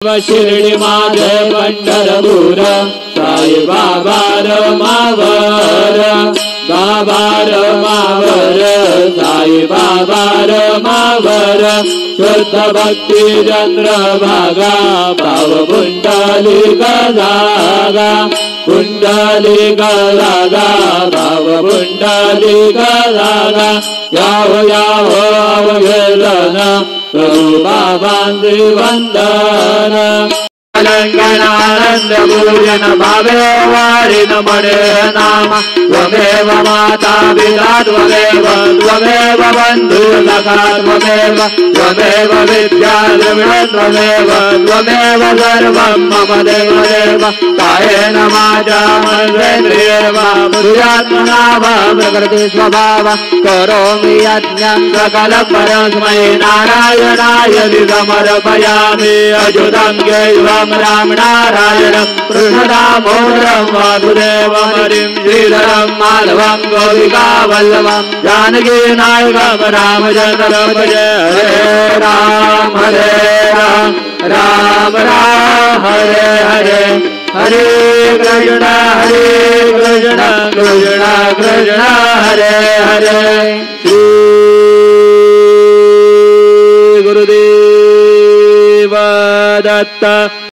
शिर्डी माझे पंढरपूर साई बाबा रमावर बाबा रमावर साई बाबा रमावर शुद्ध भक्ती चंद्रभागा भाव कुंडली गजागा कुंडली गजागा भाव कुंडली गजागा यावो यावो अवघेलन प्रभु बाबांचे वंदन अलंकनानंद पूजन भावे वारिन मणे नाम त्वमेव माता पिता त्वमेव त्वमेव बंधु सखा त्वमेव त्वमेव विद्या त्वमेव त्वमेव सर्वं मम देवदेव कायेन वाचा मनसेन्द्रियेर्वा बुद्ध्यात्मना वा प्रकृति स्वभाव करोमि यज्ञं सकलं परस्मै नारायणाय समर्पयामि अच्युतं केशवं राम नारायणं कृष्णदामोदरं वासुदेवं हरिं श्रीधरं माधवं गोपिका वल्लभं जानकी नायकं रामचन्द्रं भजे हरे राम राम राम हरे हरे हरे कृष्ण कृष्ण कृष्ण हरे हरे श्री